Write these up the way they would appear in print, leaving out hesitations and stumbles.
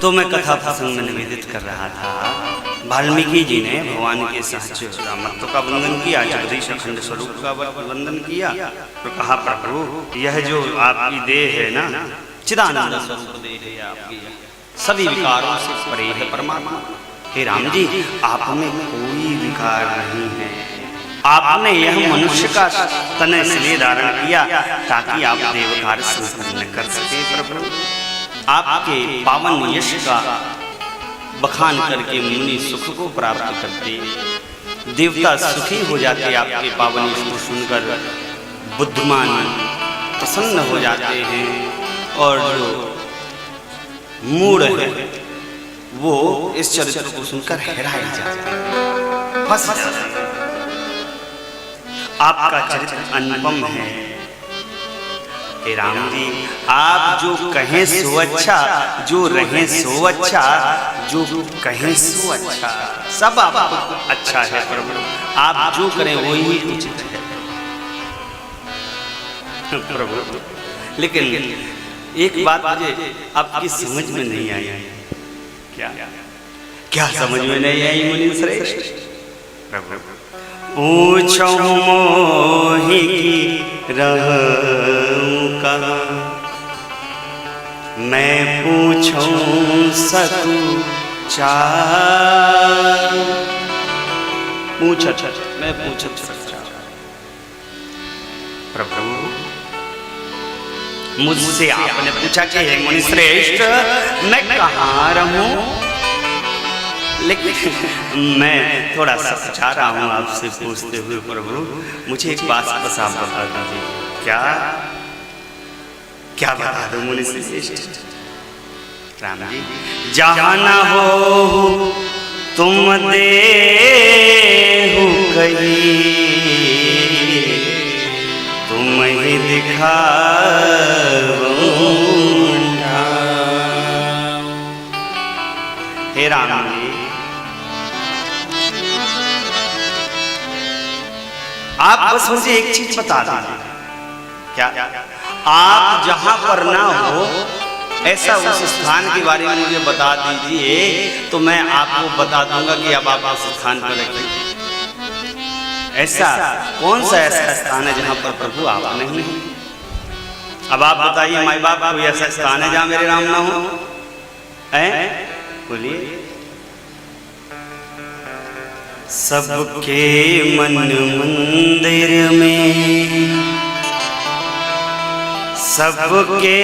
तो मैं कथा प्रसंग में निवेदित कर रहा था। वाल्मीकि जी ने भगवान के सहज रामत्व का वंदन किया, जगदीश अखंड स्वरूप का वंदन किया तो कहा, प्रभु यह जो आपकी देह है ना, चिदानंद स्वरूप देह है आपकी, सभी विकारों से परे है परमात्मा। हे राम जी, आप में कोई विकार नहीं है। आपने यह मनुष्य का तन इसलिए धारण किया ताकि आप देवकार संपन्न कर सके। प्रभु आपके पावन यश का बखान करके मुनि सुख को प्राप्त करते, देवता सुखी हो जाते। आपके पावन यश को सुनकर बुद्धिमान प्रसन्न हो जाते हैं, और जो मूढ़ है वो इस चरित्र को सुनकर हैरान जाते हैं, फंस जाते हैं। आपका चरित्र अनुपम है। हे राम जी, आप जो कहें सो अच्छा, जो रहें सो अच्छा, जो कहें सो अच्छा, सब आपको अच्छा है प्रभु। आप जो करें वही उचित है प्रभु। लेकिन एक बात मुझे आपकी समझ में नहीं आई। क्या क्या समझ में नहीं आई मुनि श्रेष्ठ? प्रभु पूछो मोहि की रहूं कहाँ, मैं पूछूं सकूं चार। पूछत मैं पूछत सच्चा। प्रभु मुझसे आपने पूछा कि हे मुनि श्रेष्ठ, मैं कहाँ रहूं, लेकिन मैं थोड़ा सा चाह रहा हूँ आपसे पूछते हुए। प्रभु मुझे एक बात बस आप बता दीजिए। क्या क्या बता दो मुनि श्रेष्ठ? राम जी, जहाँ न हो तुम देहु कहीं, तुम ही दिखाओ। हे राम जी, आप बस मुझे एक चीज बता दीजिए। क्या आप जहां पर ना हो ऐसा उस स्थान के बारे में मुझे बता दीजिए, तो मैं आपको बता दूंगा कि अब आप उस स्थान पर रखिए। ऐसा कौन सा ऐसा स्थान है जहां पर प्रभु आप नहीं हो? अब आप बताइए माई बाप, कोई ऐसा स्थान है जहां मेरे राम ना हो? बोलिए। सबके मन मंदिर में, सबके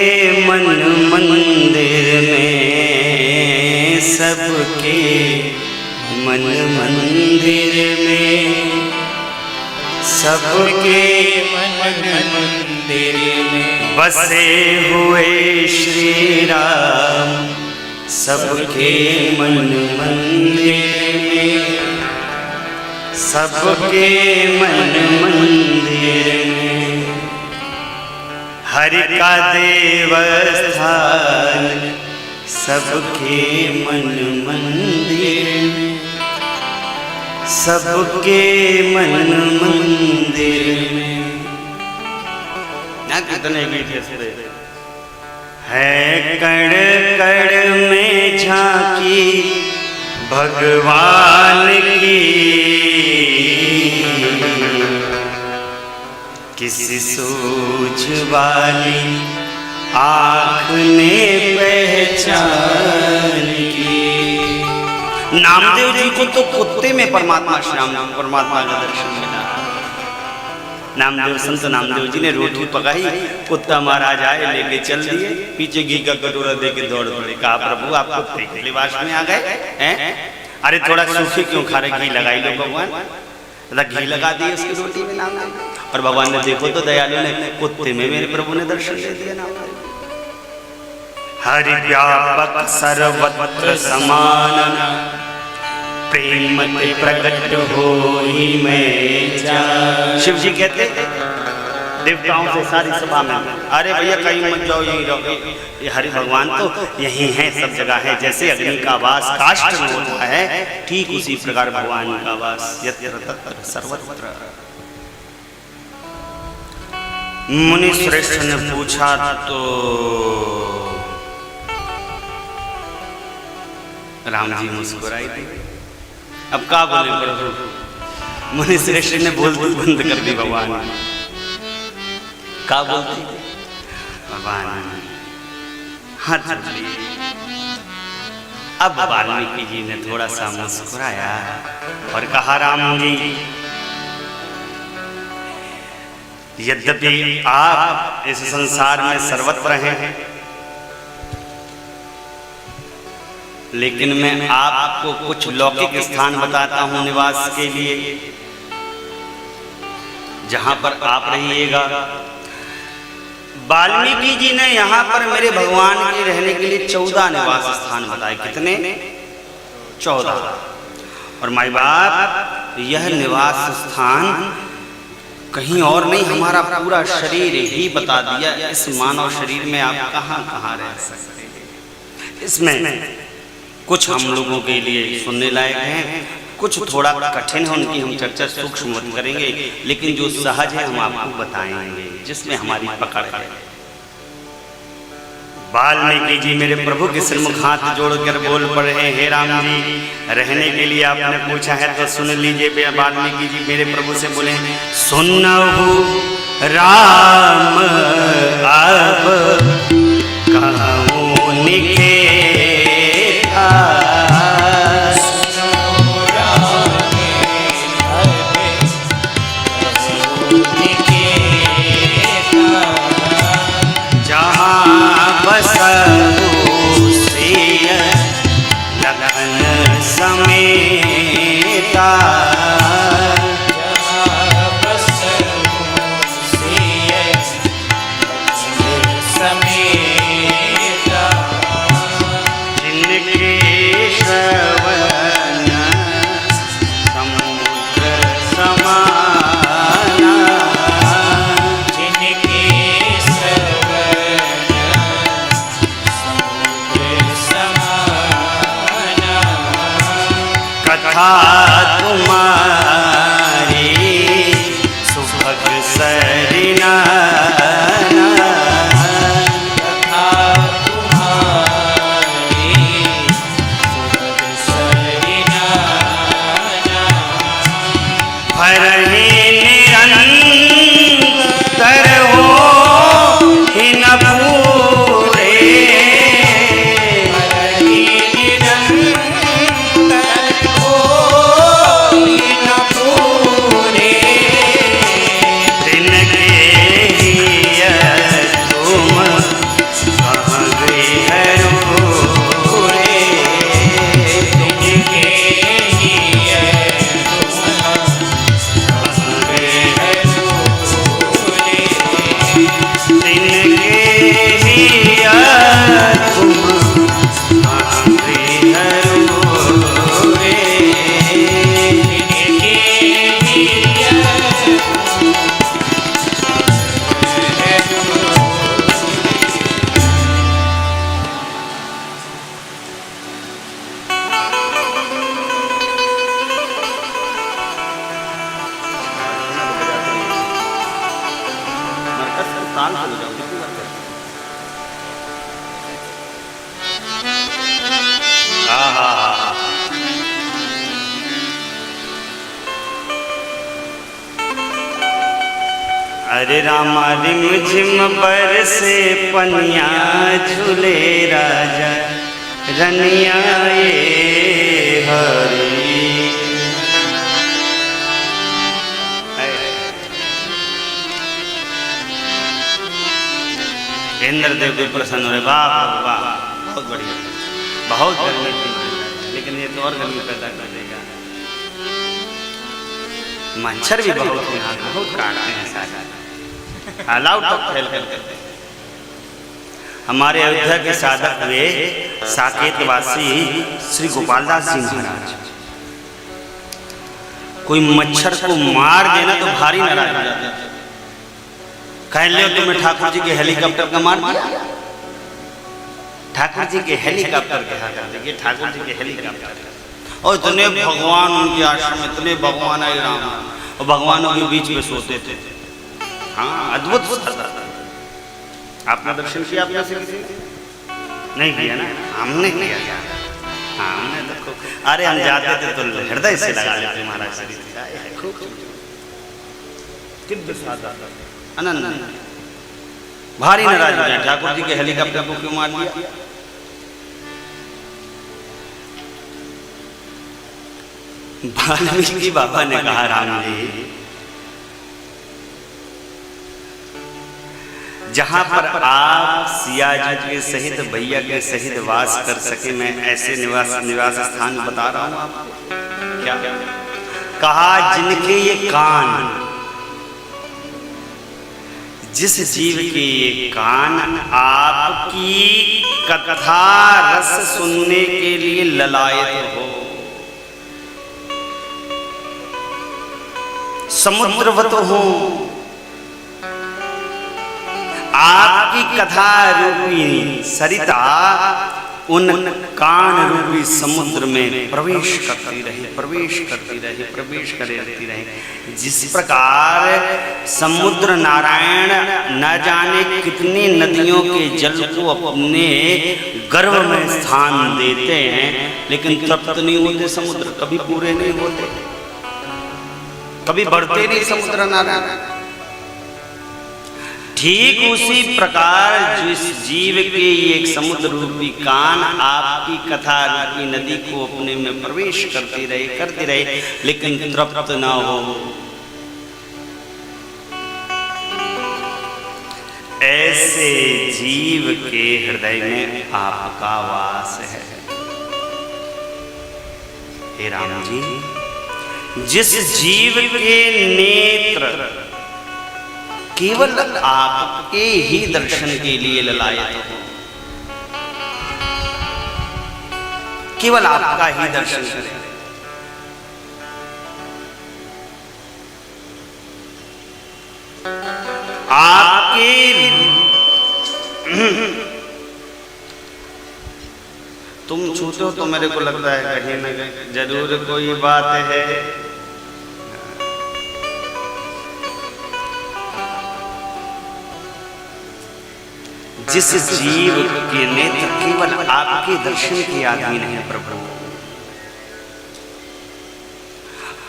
मन मंदिर में, सबके मन मंदिर में, सबके मन मंदिर में बसे हुए श्री राम, सबके मन मंदिर में, सबके मन मंदिर में, हरि का देवस्थान, सबके मन मंदिर में, सबके मन मंदिर में। ना कितने गीत है कण कण में झांकी भगवान की, किसी सूझ वाली आँख ने पहचान की। नामदेव जी को तो कुत्ते में परमात्मा परमात्मा का दर्शन मिला। नामदेव संत नामदेव जी ने रोटी पकाई, कुत्ता महाराज आए, लेके चल दिए, पीछे घी का कटोरा देके दौड़ पड़े। कहा, प्रभु आप कुत्ते के लिबास में आ गए हैं? अरे थोड़ा सूखे क्यों खा रहे, घी लगाई लो भगवान। घी लगा दिए उसकी रोटी में नामदेव, और भगवान ने देखो तो दयालु ने कुत्ते में मेरे प्रभु ने दर्शन दे दिया। नामदेव हरि व्यापक सर्वत्र समान, प्रेम ते प्रकट होई मैं जान। शिव जी कहते देवताओं से सारी सभा में, अरे भैया कहीं मत जाओ, यहीं रहो। ये हरि भगवान तो यहीं है, सब जगह है। जैसे अग्नि का वास काष्ठ में होता है, ठीक उसी प्रकार भगवान का वास यत्र तत्र सर्वत्र। मुनि श्रेष्ठ ने पूछा तो राम जी मुस्कुराई थी। अब क्या बोले प्रभु, मुनि श्रेष्ठ ने बोलती बंद कर दी। भगवान क्या बोलती? भगवान हाथ जोड़ लिए। अब वाल्मीकि जी ने थोड़ा सा मुस्कुराया और कहा, राम जी यद्यपि आप इस संसार में सर्वत्र हैं, लेकिन मैं आपको कुछ लौकिक स्थान बताता हूं निवास के लिए, जहां पर आप रहिएगा। वाल्मीकि जी ने यहाँ पर मेरे भगवान के रहने के लिए 14 निवास स्थान बताए। कितने? 14। और माई बाप, यह निवास स्थान कहीं और नहीं, हमारा पूरा शरीर ही बता दिया। इस मानव शरीर में आप कहाँ कहाँ रह सकते हैं। इसमें कुछ हम लोगों के लिए सुनने लायक हैं, कुछ थोड़ा कठिन है, उनकी हम चर्चा सूक्ष्म करेंगे, लेकिन जो सहज है हम आपको बताएंगे, जिसमें हमारी पकड़ है। वाल्मीकि जी मेरे प्रभु के सन्मुख हाथ जोड़कर बोल पड़े हैं, हे राम जी, रहने के लिए आपने पूछा है तो सुन लीजिए। वाल्मीकि जी मेरे प्रभु से बोले, सुनहु राम अब कहूँ निकेता, लगन समेता, जिनके श्रवण समुद्र समाना, जिनके कथा तुम्हारी सुभग सरिना, कथा तुम्हारी सुभग सरिना, भरहि निरंतर हो ही न पूरे, अरे रामा रिम झिम बरसे पनिया, झूले राजा रनिया ये हरी। इंद्रदेव भी प्रसन्न हुए, वाह वाह, बहुत बढ़िया, बहुत गर्मी थी, लेकिन ये तो और गर्मी पैदा कर देगा। मच्छर भी बहुत काटते हैं सारे, अलाउट तक फैल करते हैं। हमारे अयोध्या के साधक हुए साकेतवासी श्री गोपालदास जी महाराज, कोई मच्छर को मार देना तो भारी नाराज हो जाते, कह लो तुम्हें ठाकुर जी के हेलीकॉप्टर का मार दिया। ठाकुर जी के हेलीकॉप्टर कहा करते, ये ठाकुर जी के हेलीकॉप्टर, और इतने भगवान उनके आश्रम में, इतने भगवान आए राम, और भगवानों के बीच में सोते थे। हाँ, अद्भुत था। आपने दर्शन किया? आपने से किसी नहीं किया ना? हमने किया। हाँ हमने तो खूब, अरे हम जाते थे तो हृदय से लगा लेते महाराज श्री खूब अनंत भारी नाराज हो गए ठाकुर जी के हेलीकॉप्टर को क्यों मार दिया। वाल्मीकि बाबा ने कहा राम जी जहां पर आप सिया जी के सहित भैया के सहित वास कर सके मैं ऐसे निवास स्थान बता रहा हूं आपको। क्या कहा जिनके ये कान, जिस जीव के ये कान आपकी कथा रस सुनने के लिए ललायत हो, समुद्रवत हो, आपकी कथा रूपी सरिता उन कान रूपी समुद्र में प्रवेश करती रहे, प्रवेश करती रहे, प्रवेश करती रहे। जिस प्रकार समुद्र नारायण न जाने कितनी नदियों के जल को अपने गर्भ में स्थान देते हैं, लेकिन तृप्त नहीं होते समुद्र, कभी पूरे नहीं होते, कभी बढ़ते नहीं समुद्र नारायण। ठीक उसी प्रकार जिस जीव के एक समुद्र रूपी कान आपकी कथा रूपी नदी को अपने में प्रवेश करते रहे लेकिन तृप्त न हो, ऐसे जीव के हृदय में आपका वास है। हे राम जी जिस जीव के नेत्र केवल आपके ही दर्शन के लिए ललायत हो, केवल आपका ही दर्शन करें, आपके तुम छूते हो तो मेरे को लगता है कहीं ना कहीं जरूर कोई बात है। जिस जीव के नेत्र केवल आपके दर्शन के अधीन है प्रभु,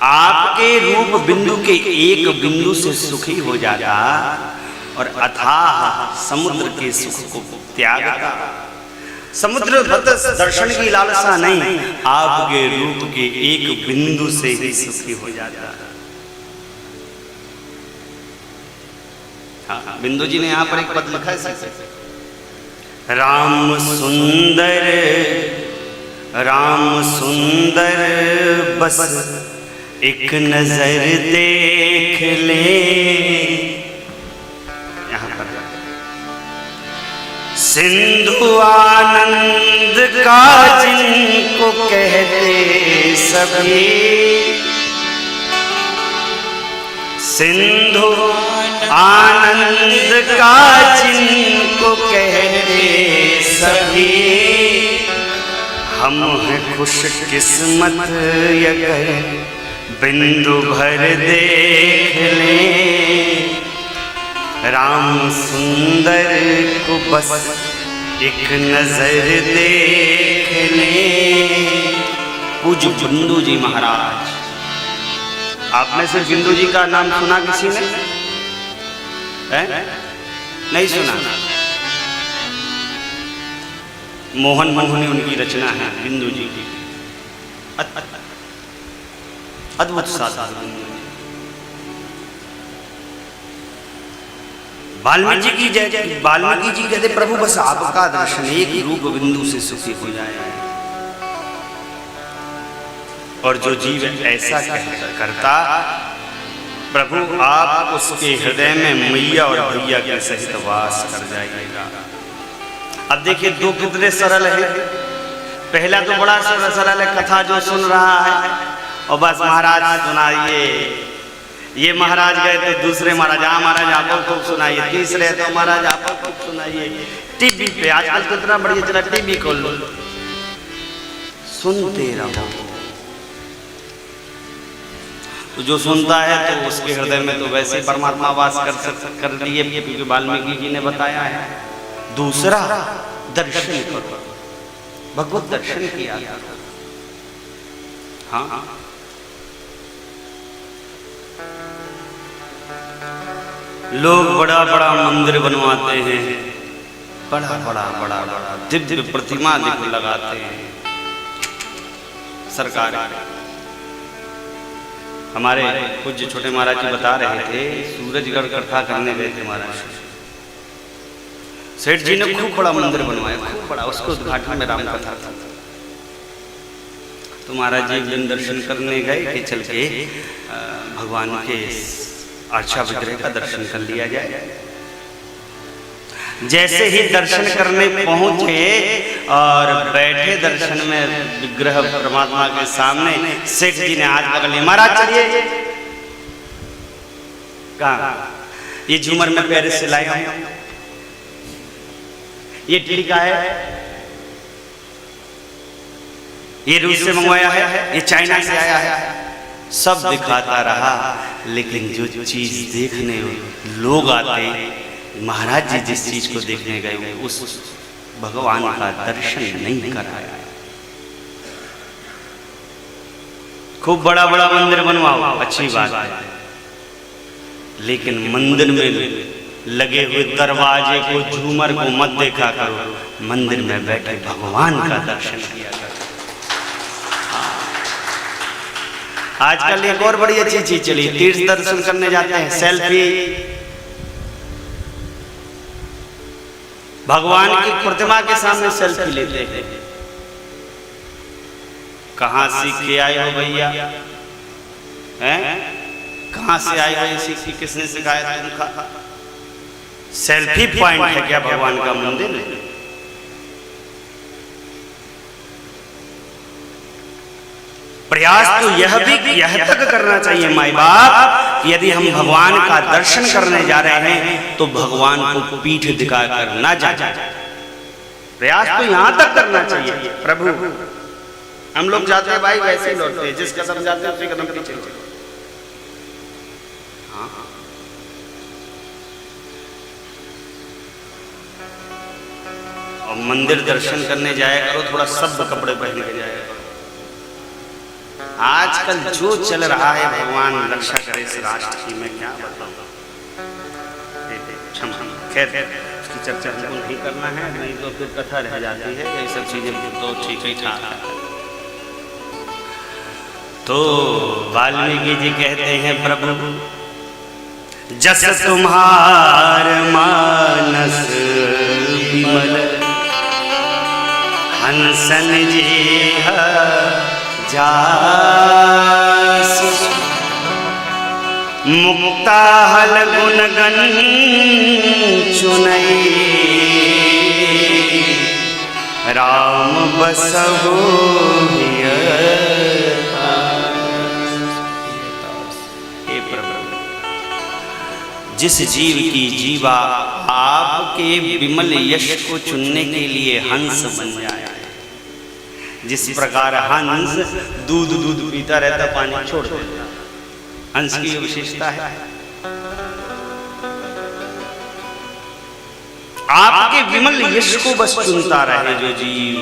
आपके रूप बिंदु के एक बिंदु से सुखी हो जाता और अथाह समुद्र के सुख को त्यागता। समुद्र दर्शन की लालसा नहीं, आपके रूप के एक बिंदु से ही सुखी हो जाता। हाँ, बिंदु जी ने यहां पर एक पद लिखा है राम सुंदर बस एक नजर देख ले। यहां पर सिंधु आनंद का जिनको कहते सभी, सिंधु आनंद का जिनको कहते सभी, हम हैं खुश किस्मत अगर बिंदु भर देख लें। राम सुंदर को बस एक नजर देख लें। पूज्य बिंदु जी महाराज, आपने से बिंदु जी का नाम सुना किसी ने? नहीं सुना? मोहन मोहनी उनकी रचना है बिंदु जी की, अद्भुत साधना। वाल्मीकि जी कहते प्रभु बस आपका दर्शन एक रूप बिंदु से सुखी हो जाए। और जो जीव ऐसा करता प्रभु आप उसके हृदय में मैया और भैया के सहित वास कर जाइएगा। अब देखिए दो कितने सरल है। पहला तो बड़ा सरल है, कथा जो सुन रहा है और बस महाराज सुनाइए, ये महाराज गए तो दूसरे महाराज, महाराज आप खूब सुनाइए, तीसरे तो महाराज आप खूब सुनाइए। टीवी पे आजकल कितना बढ़िया चला, टीवी खोल लो सुनते रहो। तो जो सुनता है तो उसके हृदय में तो वैसे परमात्मा वास कर लिए, क्योंकि वाल्मीकि जी ने बताया है। दूसरा दर्शन करो, भगवत दर्शन किया। हाँ, लोग बड़ा बड़ा मंदिर बनवाते हैं, बड़ा बड़ा बड़ा बड़ा दिव्य प्रतिमा लगाते हैं सरकार। हमारे पूज्य छोटे महाराज जी बता रहे थे, सूरजगढ़ कथा करने गए थे महाराज, सेठ जी ने खूब बड़ा मंदिर बनवाया, खूब बड़ा, उसको उद्घाटन में राम कथा था। तो महाराज जी एक दिन दर्शन करने गए कि चल के भगवान के अर्चा विग्रह का दर्शन कर लिया जाए। जैसे ही दर्शन करने पहुंचे और बैठे दर्शन में विग्रह परमात्मा के सामने, सेठ जी ने हाथ पकड़ लिया, महाराज चलिए। कहा ये झूमर में पेरिस से लाया हूं, ये टीका है, ये रूस से मंगवाया है, ये चाइना से आया है। सब दिखाता रहा, लेकिन जो चीज देखने लोग आते, महाराज जी जिस चीज को देखने गए उस भगवान का दर्शन नहीं कराया। खूब बड़ा बड़ा मंदिर बनवाओ, अच्छी बात है, लेकिन मंदिर में लगे हुए दरवाजे को, झूमर को मत देखा करो, मंदिर में बैठे भगवान का दर्शन किया करो। आजकल एक और बड़ी अच्छी चीज चली, तीर्थ दर्शन करने जाते हैं, सेल्फी, भगवान की प्रतिमा के सामने सेल्फी लेते हैं। कहां सीख के आए हो भैया? हैं? कहां से आए हो ये सीख? किसने सिखाया तुमको? सेल्फी पॉइंट है क्या भगवान का मंदिर? प्रयास तो यह तक करना चाहिए माई बाप, यदि हम भगवान का दर्शन करने जा रहे हैं तो भगवान को पीठ दिखाकर ना जाए। प्रयास तो यहां तक करना चाहिए। प्रभु हम लोग जाते हैं भाई, वैसे ही लौटते हैं, जिस कदम जाते हैं उसी कदम पीछे। हाँ, और मंदिर दर्शन करने जाया करो, थोड़ा सभ्य कपड़े पहन के जाया करो। आजकल जो चल रहा है, भगवान रक्षा करे इस राष्ट्र की, मैं क्या बताऊं। खैर उसकी चर्चा हमको नहीं करना है, नहीं तो फिर कथा रह जाती है। ये सब चीजें तो ठीक ही ठाक है। तो वाल्मीकि जी कहते हैं, प्रभु जस तुम्हार मानस विमल, हंसन जी जासु, मुक्ता हल गुण गण चुनई, राम बसहु हिय। हे प्रभु, जिस जीव की जीवा आपके विमल यश को चुनने के लिए हंस बन जाए, जिस प्रकार हंस दूध पीता रहता, पानी छोड़ देता, हंस की विशेषता है। आपके विमल यश को बस चुनता रहे जो जीव,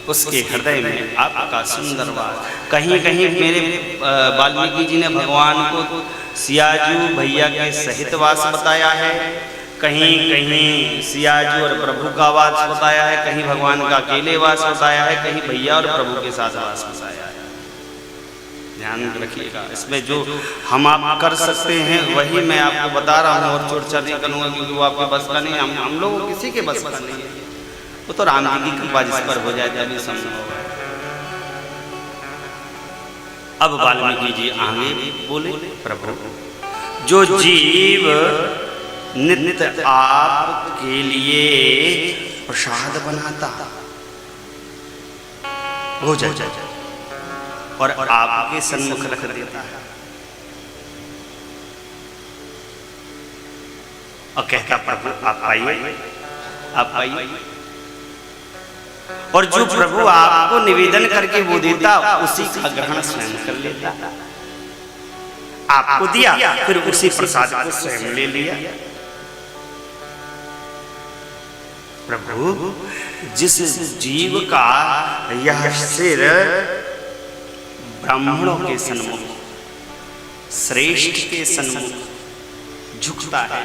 उसके हृदय में आपका सुंदर वास। कहीं कहीं मेरे वाल्मीकि जी ने भगवान को सियाजू भैया के सहित वास बताया है, कहीं कहीं सियाजू और प्रभु का वास बताया है, कहीं भगवान का अकेले वास बताया है, कहीं भैया और प्रभु के साथ वास बताया है। ध्यान रखिएगा, इसमें जो हम आप कर सकते हैं वही मैं आपको बता रहा हूँ, और चोट नहीं करूँगा क्योंकि वो आपके बस का नहीं, हम लोग किसी के बस का नहीं है। वो तो राम जी की कृपा जिस पर हो जाए तभी संभव होगा। अब वाल्मीकि जी आगे बोले, प्रभु जो जीव नित्य आपके लिए प्रसाद बनाता हो जाए और आपके सन्मुख रख देता है और कहता, प्रभु आप आइए, आप आइए, और जो प्रभु आपको निवेदन करके वो देता उसी का ग्रहण स्वयं कर लेता। आपको दिया, फिर उसी प्रसाद को स्वयं ले लिया। प्रभु जिस जीव का यह सिर ब्राह्मणों के सन्मुख, श्रेष्ठ के सन्मुख झुकता है,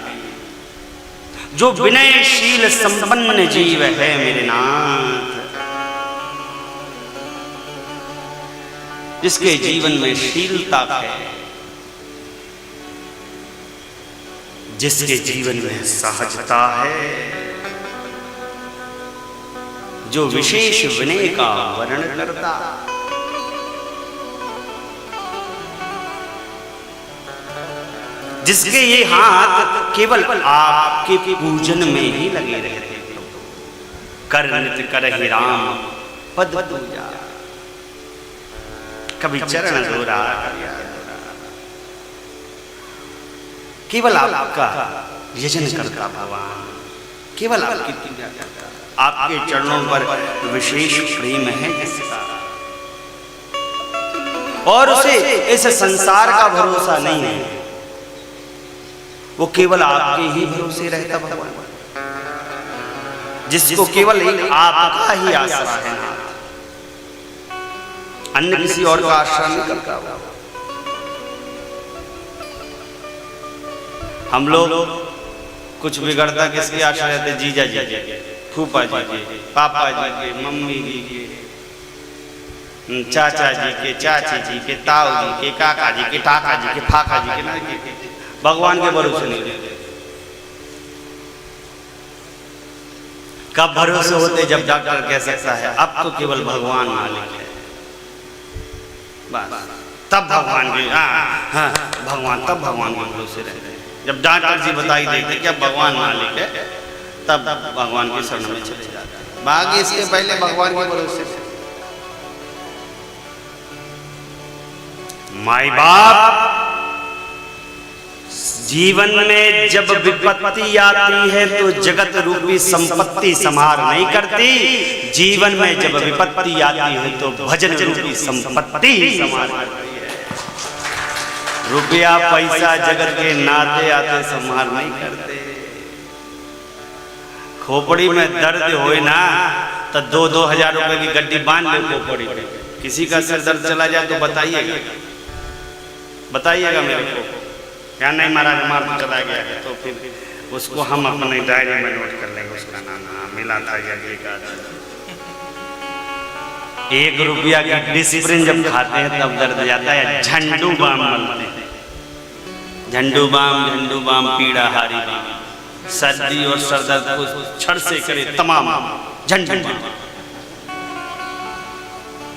जो विनयशील संपन्न जीव है मेरे नाथ, जिसके जीवन में शीलता है, जिसके जीवन में सहजता है, जो विशेष विनय का वर्णन करता, जिसके ये हाथ केवल आपके पूजन में ही लगे रहते, कर नित करहि राम पद पूजा, कभी चरण धोरा, केवल आपका यजन करता भगवान, केवल आपकी पूजा करता, आपके चरणों पर विशेष प्रेम है जिसका, और उसे इस संसार का भरोसा नहीं है, वो केवल आपके ही भरोसे रहता भगवान, जिसको केवल एक आपका ही आसरा है, अन्य किसी और का आश्रय नहीं करता। हम लोग कुछ बिगड़ता किसके आश्रय रहते? जीजा जी के, फूफा जी के, पापा जी के, मम्मी जी के, चाचा जी के, चाची जी के, ताऊ जी के, काका जी के, टाका जी के, फाका जी के, भगवान के भरोसे नहीं रहते। कब भरोसे होते? जब डॉक्टर कह सकता है अब तो केवल भगवान मालिक है, बस तब भगवान के भगवान, तब भगवान के भरोसे रहते हैं। जब डॉक्टर जी बताई देते कि अब भगवान मालिक है, तब भगवान के शरण में चले जाते हैं, बाकी इसके पहले भगवान के भरोसे। माई बाप जीवन में जब विपत्ति आती है तो जगत रूपी संपत्ति संहार नहीं करती, जीवन में जब विपत्ति आती है तो भजन रूपी संपत्ति संहार करती है। रुपया पैसा जगत के नाते आते संहार नहीं करते। खोपड़ी में दर्द होए ना तो 2-2 हजार रुपए की गड्डी बांध ले खोपड़ी पे। किसी का सिर दर्द चला जाए तो बताइएगा, बताइएगा मेरे को, क्या नहीं महाराज मार चला गया है, तो फिर उसको हम अपने डायरी में नोट कर लेंगे, उसका नाम मिला था या एक रुपया की डिस्प्रिन जब खाते हैं तब दर्द जाता है। झंडू बाम मलते हैं, झंडू बाम पीड़ा हारी बाम, सर्दी और सरदर्द को छड़ से करे तमाम झंडू बाम।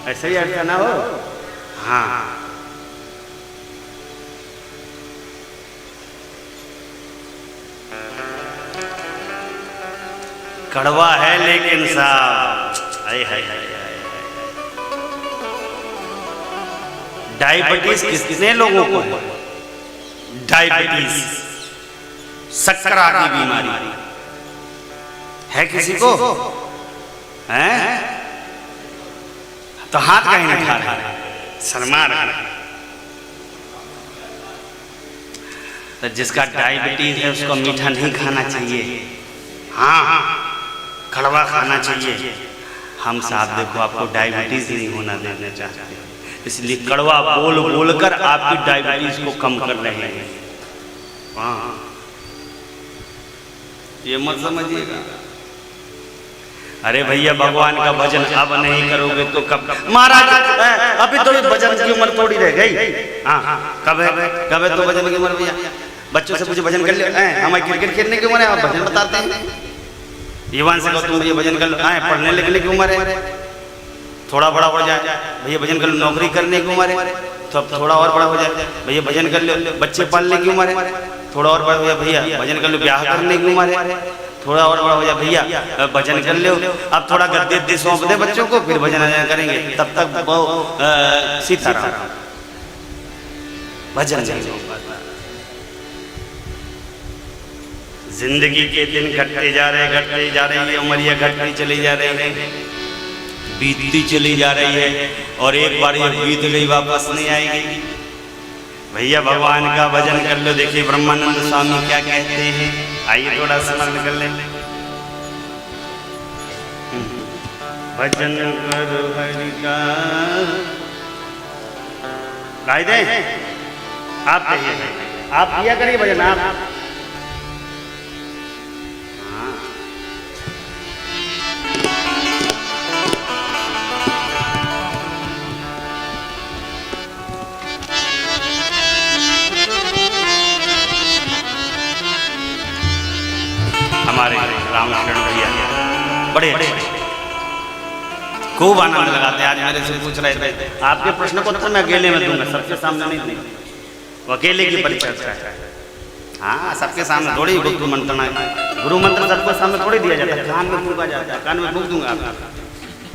ऐसे ही अर्थ ना हो। हाँ, कड़वा है लेकिन साहब है। डायबिटीज कितने लोगों को है? डायबिटीज शक्कर की बीमारी है किसी को? है तो हाथ कहीं नहीं खा रहे, शर्मा रहे। तो जिसका डायबिटीज है उसको मीठा नहीं खाना चाहिए, हाँ कड़वा खाना चाहिए। हम साहब देखो आपको डायबिटीज नहीं होना देना चाहते, इसलिए कड़वा बोल बोलकर आपकी डायबिटीज को कम कर रहे हैं। हाँ, ये मत समझिएगा। अरे भैया भगवान का भजन अब नहीं करोगे तो कब? महाराज अभी तो भजन की उम्र थोड़ी रह गई। हाँ कब है तो भजन की उम्र? भैया बच्चों से पूछे भजन कर लिया, हमारे क्रिकेट खेलने की उम्र है, आप भजन बताते हैं। युवान से कहो तुम भैया भजन कर लो, पढ़ने लिखने की उम्र है, थोड़ा बड़ा हो जाए भैया भजन कर लो, नौकरी करने की उम्र है, तो अब थोड़ा और बड़ा हो जाए भैया भजन कर लो, बच्चे पालने की उम्र है, थोड़ा और बड़ा हो जाए भैया भजन कर लो, ब्याह करने की उम्र है, थोड़ा और बड़ा हो जाए भैया भजन कर लो। अब थोड़ा गद्दे सौंप दे बच्चों को, फिर भजन करेंगे, तब तक वो सीताराम भजन। जिंदगी के दिन घटते जा रहे, उम्रिया घटती चली जा रही है, बीतती चली जा रही है, और एक बार ये बीत गई वापस नहीं आएगी। भैया भगवान का भजन कर लो। देखिए ब्रह्मानंद स्वामी क्या कहते हैं, आइए थोड़ा स्मरण कर लें। भजन कर हरि का। गाई दे आप कहिए, आप किया करिए भजन आप। हाँ। हमारे रामशरण भैया बड़े खूब आनंद लगाते हैं। आज मेरे से पूछ रहे थे आपके प्रश्न को उत्तर मैं अकेले में दूंगा, सबके सामने नहीं दूंगा, वो अकेले की परिचर्चा है। हाँ, सबके सामने थोड़ी गुरु मंत्र, गुरु मंत्र सबके सामने थोड़ी दिया जाता है, कान में फूका जाता है, कान में फूक दूंगा।